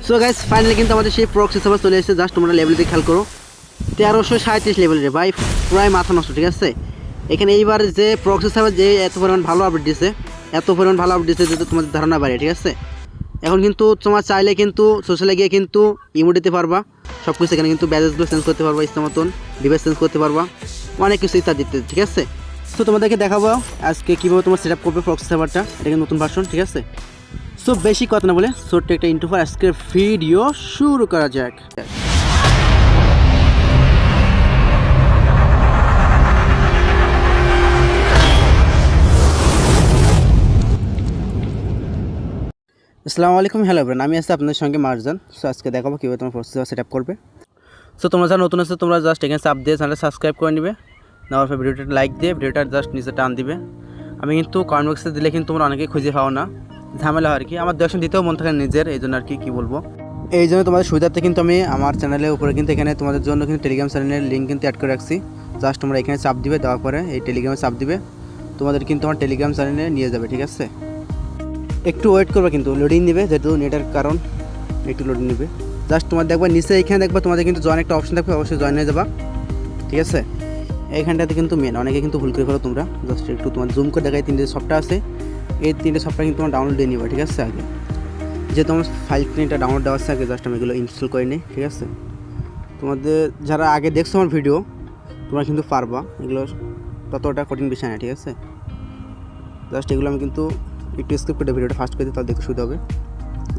So guys finally কিন্তু আমাদের সেই প্রক্সি সার্ভার চলে এসেছে। জাস্ট তোমরা লেভেলটি খেয়াল করো, 1337 লেভেলের ভাই, পুরাই মাথা নষ্ট। ঠিক আছে, এখানে এইবার যে প্রক্সি সার্ভার যে এত পরিমাণ ভালো আপডেট দিচ্ছে, যে তোমাদের ধারণা বাড়ে। ঠিক আছে, এখন কিন্তু তোমার চাইলে কিন্তু সোশ্যালে গিয়ে কিন্তু ইমো দিতে পারবা, সব কিছু এখানে কিন্তু ব্যাজেসগুলো চেঞ্জ করতে পারবা, ইচ্ছা মতন ডিভাইস চেঞ্জ করতে পারবা, অনেক কিছু ইত্যাদি। ঠিক আছে, সো তোমাদেরকে দেখাবো আজকে কীভাবে তোমার সেট আপ করবে প্রক্সি সার্ভারটা। এটা কিন্তু নতুন ভার্সন। ঠিক আছে, সো বেশি কথা না বলে ছোট্ট একটা ইন্ট্রো ফর আজকের ভিডিও শুরু করা যাক। আসসালামু আলাইকুম, হ্যালো এভরিওয়ান, আমি আছি আপনাদের সঙ্গে মার্জান। সো আজকে দেখাবো কীভাবে তোমার প্রক্সি সার্ভার সেট আপ করবে। সো তোমরা যারা নতুন আছে তোমরা জাস্ট এখানে চাপ দিয়ে চ্যানেলটা সাবস্ক্রাইব করে নিবে, নেওয়ার পর ভিডিওটা লাইক দিয়ে ভিডিওটা জাস্ট নিচে টান দিবে। আমি কিন্তু কমেন্ট বক্সে দিলে কিন্তু তোমরা অনেকেই খুঁজে পাও না, ঝামেলা হয় আর কি, আমার দর্শন দিতেও মন থাকে নিজের, এই জন্য আর কি বলবো। এই জন্য তোমাদের সুবিধার্থে কিন্তু আমি আমার চ্যানেলের উপরে কিন্তু এখানে তোমাদের জন্য কিন্তু টেলিগ্রাম চ্যানেলের লিঙ্ক কিন্তু অ্যাড করে রাখছি। জাস্ট তোমরা এখানে চাপ দিবে, দেওয়ার পরে এই টেলিগ্রামে চাপ দিবে, তোমাদের কিন্তু আমার টেলিগ্রাম চ্যানেলে নিয়ে যাবে। ঠিক আছে, একটু ওয়েট করবে, কিন্তু লোডিং নেবে, যেহেতু নেটের কারণ একটু লোডিং নেবে। জাস্ট তোমার দেখবা নিচে এইখানে দেখবা তোমাদের কিন্তু জয়েন একটা অপশন থাকবে, অবশ্যই জয়েন হয়ে যাবা। ঠিক আছে, এইখানটাতে কিন্তু মেন অনেকে কিন্তু ভুল করে ফেলো তোমরা। জাস্ট একটু তোমার জুম করে দেখায় তিনটে সফটওয়্যার আছে, এই তিনটে সফটওয়্যার কিন্তু তোমার ডাউনলোড দিয়ে নিবা। ঠিক আছে, আগে যে তোমার ফাইল এটা ডাউনলোড দেওয়া আছে, আগে জাস্ট আমি এগুলো ইনস্টল করে নিই। ঠিক আছে, তোমাদের যারা আগে দেখছো আমার ভিডিও তোমরা কিন্তু পারবা, এগুলো ততটা কঠিন বিষয় না। ঠিক আছে, জাস্ট এগুলো আমি কিন্তু একটু স্কিপ করে ভিডিওটা ফাস্ট করে দিই, তাহলে দেখতে সুবিধা হবে।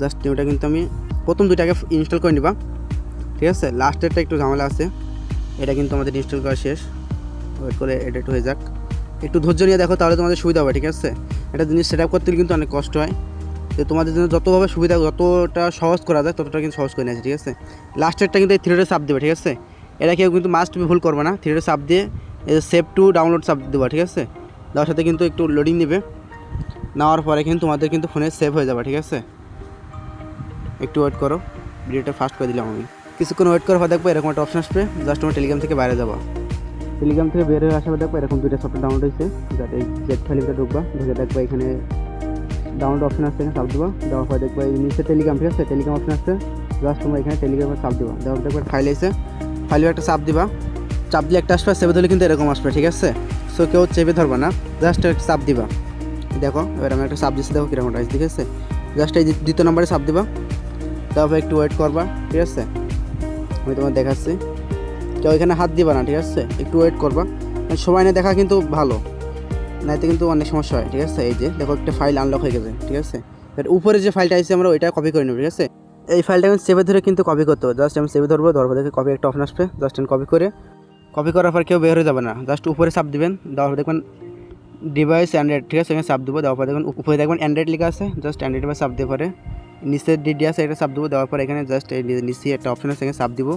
জাস্ট এটা কিন্তু আমি প্রথম দুইটাকে ইনস্টল করে নিবা। ঠিক আছে, লাস্টেরটা একটু ঝামেলা আছে, এটা কিন্তু আমাদের ইনস্টল করা শেষ। ওয়েট করে এটা একটু হয়ে যাক, একটু ধৈর্য নিয়ে দেখো, তাহলে তোমাদের সুবিধা হবে। ঠিক আছে, একটা জিনিস সেট আপ করতে কিন্তু অনেক কষ্ট হয়, তো তোমাদের জন্য যতভাবে সুবিধা, যতটা সহজ করা যায় ততটা কিন্তু সহজ করে নিয়েছে। ঠিক আছে, লাস্টেরটা কিন্তু এই থ্রিডে চাপ দেবে। ঠিক আছে, এটা কেউ কিন্তু মাস্ট ভুল করবে না, থ্রিডে চাপ দিয়ে সেভ টু ডাউনলোড চাপ দেবা। ঠিক আছে, দেওয়ার সাথে কিন্তু একটু লোডিং নেবে, নেওয়ার পরে কিন্তু তোমাদের কিন্তু ফোনে সেভ হয়ে যাবে। ঠিক আছে, একটু ওয়েট করো, ভিডিওটা ফাস্ট করে দিলাম আমি। কিছুক্ষণ ওয়েট করার পর দেখবো এরকম একটা অপশন আসবে, জাস্ট তোমার টেলিগ্রাম থেকে বাইরে যাবা। টেলিগ্রাম থেকে বের হয়ে আসার দেখবো এরকম দুইটা সফটওয়্যার ডাউনলোড হয়েছে, যাতে এই জেট ফাইলটা ঢুকবা, ঢুকে দেখবো এখানে ডাউনলোড অপশন আসছে, এখানে চাপ দেবা। দেওয়ার পর দেখবো এই নিচে টেলিগ্রাম। ঠিক আছে, টেলিগ্রাম অপশন আসছে, জাস্ট তোমরা এখানে টেলিগ্রামে চাপ দেবা। দেওয়ার দেখবো ফাইল এসে, ফাইলে একটা চাপ দিবা, চাপ দিলে একটা আসবে, চেপে ধরলে কিন্তু এরকম আসবে। ঠিক আছে, সো কেউ চেপে ধরবা না, জাস্ট একটা চাপ দিবা। দেখো এবার আমি একটা চাপ দিচ্ছি, দেখো কীরকম আসছে। ঠিক আছে, জাস্ট এই দ্বিতীয় নম্বরে চাপ দিবা, তারপর একটু ওয়েট করবা। ঠিক আছে, আমি তোমার দেখাচ্ছি, কেউ এখানে হাত দিবা না। ঠিক আছে, একটু ওয়েট করবা, সময় নিয়ে দেখা কিন্তু ভালো, নাইতে কিন্তু অনেক সমস্যা হয়। ঠিক আছে, এই যে দেখো একটা ফাইল আনলক হয়ে গেছে। ঠিক আছে, এবার উপরে যে ফাইলটা আছে আমরা ওইটা কপি করে নেব। ঠিক আছে, এই ফাইলটা আমি সেভে ধরে কিন্তু কপি করতে হবে, জাস্ট আমি সেভে ধরবো, ধরবো দেখে কপি একটা অপশন আসবে, জাস্ট আমি কপি করার পর কেউ বের হয়ে যাবে না, জাস্ট উপরে চাপ দিবেন, দেওয়ার পর দেখবেন ডিভাইস অ্যান্ড্রয়েড। ঠিক আছে, এখানে চাপ দেবো, দেওয়ার পর দেখবেন উপরে দেখবেন অ্যান্ড্রয়েড লেখা আছে, জাস্ট অ্যান্ড্রয়েড চাপ দিয়ে পরে নিচের ডিডি আছে এটা চাপ দেবো। দেওয়ার পর এখানে জাস্ট নিচে একটা অপশন আছে, এখানে চাপ দিব,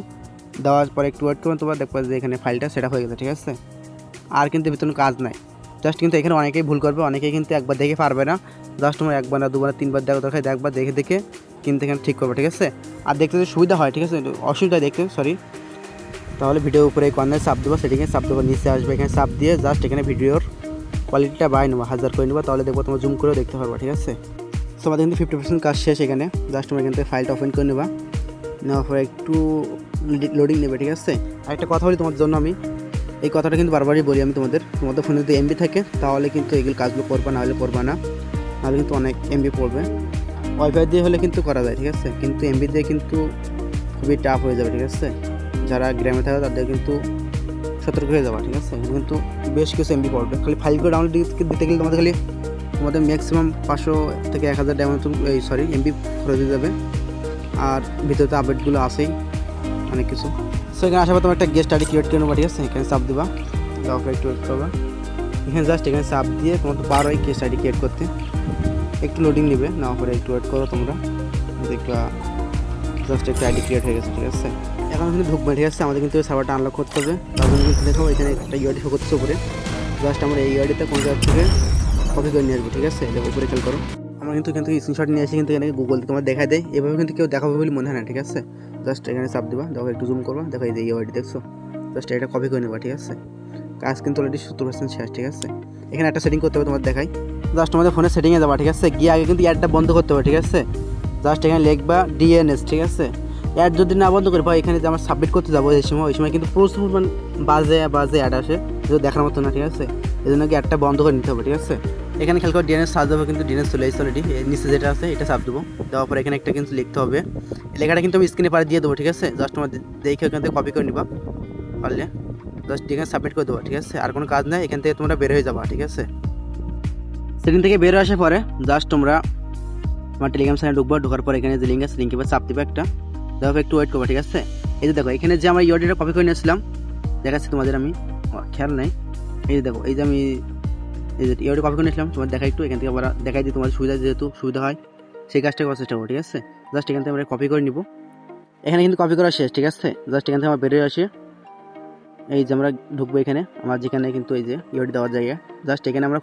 দেওয়ার পরে একটু ওয়েট করবেন, তোমার দেখবে যে এখানে ফাইলটা সেট আপ হয়ে গেছে। ঠিক আছে, আর কিন্তু ভিতরে কাজ নাই, জাস্ট কিন্তু এখানে অনেকেই ভুল করবে, অনেকেই কিন্তু একবার দেখে পারবে না, জাস্ট তোমার একবার না দুবার না তিনবার দেখা দরকার, একবার দেখে কিন্তু এখানে ঠিক করবে। ঠিক আছে, আর দেখতে যদি সুবিধা হয়, ঠিক আছে, অসুবিধা দেখতে তাহলে ভিডিওর উপরে এই কর্নারে চাপ দেবো, সেটিংয়ে চাপ দেবো, নিচে আসবে, এখানে চাপ দিয়ে জাস্ট এখানে ভিডিওর কোয়ালিটিটা বাড়িয়ে নেবো, 1000 করে নেবো, তাহলে দেখবো তোমার জুম করেও দেখতে পারবা। ঠিক আছে, তো আমাদের কিন্তু 50% কাজ শেষ এখানে, জাস্ট তোমার এখান থেকে ফাইলটা ওপেন করে নেবা, নেওয়ার পরে একটু লোডিং নেবে। ঠিক আছে, আর একটা কথা বলি তোমার জন্য, আমি এই কথাটা কিন্তু বারবারই বলি আমি তোমাদের ফোনে যদি এমবি থাকে তাহলে কিন্তু এগুলো কাজগুলো করবা, না হলে করবা না, নাহলে কিন্তু অনেক এমবি পড়বে। ওয়াইফাই দিয়ে হলে কিন্তু করা যায়। ঠিক আছে, কিন্তু এমবি দিয়ে কিন্তু খুবই টাফ হয়ে যাবে। ঠিক আছে, যারা গ্রামে থাকে তাদের কিন্তু সতর্ক হয়ে যাবে। ঠিক আছে, কিন্তু বেশ কিছু এমবি পড়বে, খালি ফাইলগুলো ডাউনলোড দিতে গেলে তোমাদের ম্যাক্সিমাম 500 থেকে 1000 এমবি খরচ হয়ে যাবে, আর ভিতরে তো আপডেটগুলো আছেই অনেক কিছু। সো এখানে আসার পর তোমার একটা গেস্ট আইডি ক্রিয়েট করে নেবা। ঠিক আছে, এখানে চাপ দিবা, তারপরে একটু ওয়েট করবা, এখানে জাস্ট এখানে চাপ দিয়ে তোমার তো পারো এই গেস্ট আইডি ক্রিয়েট করতে, একটু লোডিং নেবে, নেওয়ার পরে একটু ওয়েট করো তোমরা, দেখবা জাস্ট একটা আইডি ক্রিয়েট হয়ে গেছে। ঠিক আছে, এখন কিন্তু ঢুকবে। ঠিক আছে, আমাদের কিন্তু সার্ভারটা আনলক করতে হবে, তার জন্য কিন্তু দেখো এখানে একটা ইউআইডি শো করতেছে উপরে, জাস্ট আমরা এই ইউআইডিতে কোনো জায়গা থেকে কপি করে নিয়ে আসবো। ঠিক আছে, দেখো উপরে খেয়াল করো, আমরা কিন্তু স্ক্রিনশট নিয়ে আসি, কিন্তু এখানে গুগল তোমার দেখায় দেয়, এভাবে কিন্তু কেউ দেখাবে বলে মনে হয় না। ঠিক আছে, জাস্ট এখানে চাপ দিবা, দেখো একটু জুম করবা, দেখো এই যে ইউআইডি দেখছো, জাস্ট এটা কপি করে নেবা। ঠিক আছে, কাজ কিন্তু অলরেডি 70% শেষ। ঠিক আছে, এখানে একটা সেটিং করতে হবে, তোমার দেখাই, জাস্ট তোমাদের ফোনে সেটিংয়ে যাবা। ঠিক আছে, গিয়ে আগে কিন্তু অ্যাডটা বন্ধ করতে হবে। ঠিক আছে, জাস্ট এখানে লিখবা ডিএনএস, ঠিক আছে। অ্যাড যদি না বন্ধ করে ভাই, এখানে যে আমরা সাবমিট করতে যাবো ওই সময় কিন্তু প্রচুর পরিমাণ বাজে অ্যাড আসে, যেটা দেখার মতো না, ঠিক আছে। এই জন্য কি অ্যাডটা বন্ধ করে নিতে হবে, ঠিক আছে। এখানে খেয়াল করে ডিএনএস সার্চ দেবো, কিন্তু ডিএনএস চলে এসেছে অলরেডি। নিচে যেটা আছে এটা চাপ দেবো, দেওয়ার পর এখানে একটা কিন্তু লিখতে হবে। লেখাটা কিন্তু আমি স্ক্রিনে পারে দিয়ে দেবো, ঠিক আছে। জাস্ট তোমার দেখে ওখান থেকে কপি করে নিবা পারলে, জাস্ট এখানে সাবমিট করে দেবো, ঠিক আছে। আর কোনো কাজ নেই, এখান থেকে তোমরা বের হয়ে যাবা, ঠিক আছে। সেখান থেকে বের আসার পরে জাস্ট তোমরা তোমার টেলিগ্রাম চ্যানেলে ঢুকবো, ঢোকার পর এখানে যে লিঙ্ক আছে লিঙ্কে চাপ দিবে একটা, দেওয়ার একটু ওয়েট করবো, ঠিক আছে। এই যে দেখো এখানে যে আমরা ইউআরডিটা কপি করে নিয়েছিলাম, দেখাচ্ছি তোমাদের, আমি খেয়াল নাই। এই যে দেখো, এই যে আমি এই যে ইউআরডি কপি করে নিয়েছিলাম, তোমার দেখা একটু এখান থেকে আমরা দেখাই দিই, তোমাদের সুবিধা যেহেতু সুবিধা হয় সেই কাজটা করার চেষ্টা করবো, ঠিক আছে। জাস্ট এখান থেকে আমরা কপি করে নিব। এখানে কিন্তু কপি করা শেষ, ঠিক আছে। জাস্ট এখান থেকে আমরা বেরিয়ে আসি, এই যে আমরা ঢুকবো এখানে, আমার যেখানে কিন্তু এই যে ইউআরডি দেওয়ার জায়গা, জাস্ট এখানে আমরা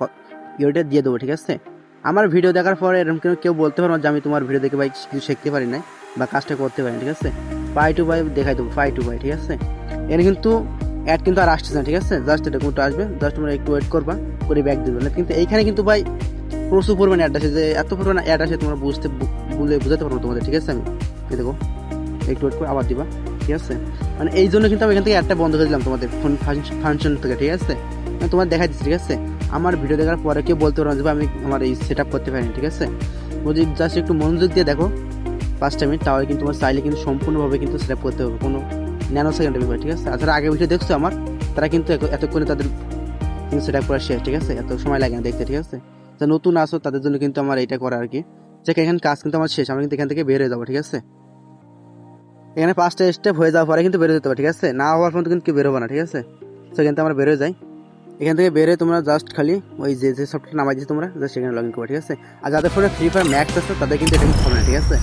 ইউআরডিটা দিয়ে দেবো, ঠিক আছে। আমার ভিডিও দেখার পরে এরকম কেউ বলতে পারবো যে আমি তোমার ভিডিও দেখে ভাই কিছু শিখতে পারি না বা কাজটা করতে পারি না, ঠিক আছে। পাই টু পাই দেখাই দেবো, পাই টু পাই, ঠিক আছে। এখানে কিন্তু অ্যাড কিন্তু আর আসছে না, ঠিক আছে। জাস্ট এটা কিন্তু আসবে, জাস্ট তোমরা একটু ওয়েট করবা, করে ব্যাক দেবে না। কিন্তু এইখানে কিন্তু ভাই প্রচুর পরিমাণে অ্যাড আসে, যে এত পরিমাণে অ্যাড আসে তোমরা বুঝাতে পারবো তোমাদের, ঠিক আছে। আমি দেখো একটু ওয়েট করে আবার দিবা, ঠিক আছে। মানে এই জন্য কিন্তু আমি এখান থেকে অ্যাডটা বন্ধ করে দিলাম তোমাদের ফোন ফাংশন থেকে, ঠিক আছে। আমি তোমার দেখাই দিচ্ছি, ঠিক আছে। আমার ভিডিও দেখার পরে কেউ বলতে পারবো যে আমি আমার এই সেট আপ করতে পারিনি, ঠিক আছে। যদি জাস্ট একটু মনোযোগ দিয়ে দেখো 5টা মিনিট, তাহলে কিন্তু তোমার চাইলে কিন্তু সম্পূর্ণভাবে কিন্তু সেট আপ করতে হবে, কোনো ন্যানো সেকেন্ডের ব্যাপার, ঠিক আছে। আর যারা আগে ভিডিও দেখছো আমার, তারা কিন্তু এতক্ষণে তাদের কিন্তু সেট আপ করা শেষ, ঠিক আছে। এত সময় লাগে না দেখতে, ঠিক আছে। যারা নতুন আসো তাদের জন্য কিন্তু আমার এইটা করা আর কি, যে এখানে কাজ কিন্তু আমার শেষ, আমরা কিন্তু এখান থেকে বের হয়ে যাবো, ঠিক আছে। এখানে 5টা স্টেপ হয়ে যাওয়ার পরে কিন্তু বেরোতে যেতে হবে, ঠিক আছে। না হওয়ার পর্যন্ত কিন্তু কেউ বেরোবো না, ঠিক আছে। তো এখান থেকে আমরা বেরোয় যাই, এখান থেকে বেরোয় তোমরা জাস্ট খালি ওই যে সফটওয়্যার নামাই দিচ্ছি তোমরা, জাস্ট এখানে লগ ইন করো, ঠিক আছে। আর যাদের ফোনে ফ্রি ফায়ার ম্যাক্স আছে তাদের কিন্তু এটা কিন্তু হবে না, ঠিক আছে।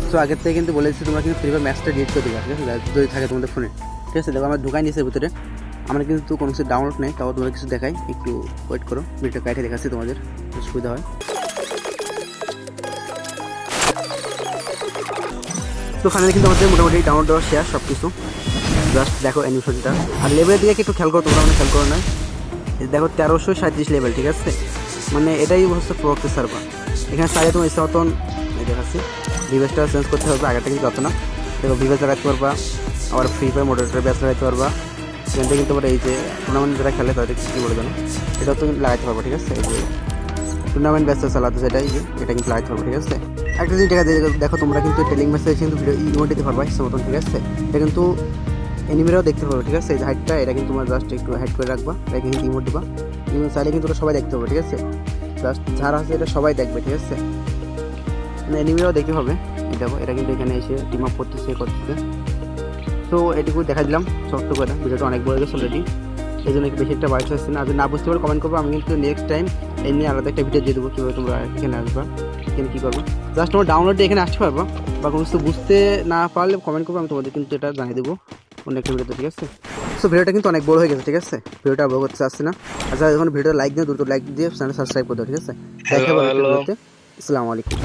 সো আগের থেকে কিন্তু বলে দিচ্ছি তোমরা কিন্তু ফ্রি ফায়ার ম্যাক্সটা ডিলিট করে দেবে, ঠিক আছে, যদি থাকে তোমাদের ফোনে, ঠিক আছে। দেখো আমরা ঢুকাই নিয়েছি ভিতরে, আমরা কিন্তু কোনো কিছু ডাউনলোড নেই, তাও তোমাদের কিছু দেখাই, একটু ওয়েট করো, ভিডিওটা কাটে দেখাচ্ছি তোমাদের, সুবিধা হয়। তো ফাইনালি কিন্তু আমাদের মোটামুটি ডাউনলোড দেওয়া শেয়ার সব কিছু, জাস্ট দেখো অ্যানিমেশনটা। আর লেভেলের দিকে একটু খেয়াল করো তোমরা, মানে খেয়াল করো না, দেখো 1337 লেভেল, ঠিক আছে। মানে এটাই হচ্ছে প্রোক্সি সার্ভার। এখানে চাইলে তুমি ইচ্ছা মতন দেখাচ্ছি ডিভাইসটা চেঞ্জ করতে হবে, আগেরটা কিন্তু যত না। দেখো ডিভাইস লাগাতে পারবা, আবার ফ্রি ফায়ার মোটরের ব্যাচ লাগাতে পারবা। সেখানটা কিন্তু এই যে টুর্নামেন্ট যারা খেলে তাদের কী বলে জানো, এটাও তুমি লাগাতে পারবো, ঠিক আছে। এই যে টুর্নামেন্ট ব্যাচটা চালাতে সেটাই যে এটা কিন্তু লাগাতে পারবো, ঠিক আছে। একটা জিনিস দেখো তোমরা কিন্তু টেলিং মেসেজ কিন্তু ভিডিও ইমোট দিতে পারবা ইচ্ছা মতন, ঠিক আছে। এটা কিন্তু এনিমিরাও দেখতে পারবো, ঠিক আছে। এই যে হাইটটা এটা কিন্তু তোমার জাস্ট একটু হাইট করে রাখবা, এটা কিন্তু ইমোট দিবা, ইমোট চাইলে কিন্তু সবাই দেখতে পাবে, ঠিক আছে। জাস্ট যারা আছে এটা সবাই দেখবে, ঠিক আছে। মানে এনিমিরাও দেখতে হবে, দেখো এটা কিন্তু এখানে এসে টিম আপ করতেছে। তো এটুকু দেখা দিলাম ছোট্ট করে, ভিডিওটা অনেক বড় গেছে অলরেডি, এই জন্য বেশি একটা বাইট আসছে না। আর না বুঝতে পারো কমেন্ট করবো, আমি কিন্তু নেক্সট টাইম এই নিয়ে আলাদা একটা ভিডিও দিয়ে দেবো, কীভাবে তোমরা এখানে আসবা, এখানে কী করবো। জাস্ট তোমার ডাউনলোড দিয়ে এখানে আসতে পারবো, বা কোনো কিছু বুঝতে না পারলে কমেন্ট করবো, আমি তোমাদের কিন্তু এটা জানিয়ে দেবো অন্য একটা ভিডিওতে, ঠিক আছে। সো ভিডিওটা কিন্তু অনেক বড় হয়ে গেছে, ঠিক আছে। ভিডিওটা বড় করতে চাচ্ছি না। আর যারা যখন ভিডিও লাইক দিয়ে দ্রুত লাইক দিয়ে চ্যানেল সাবস্ক্রাইব করে দাও, ঠিক আছে। দেখা হবে ভিডিওতে। আসসালামু আলাইকুম।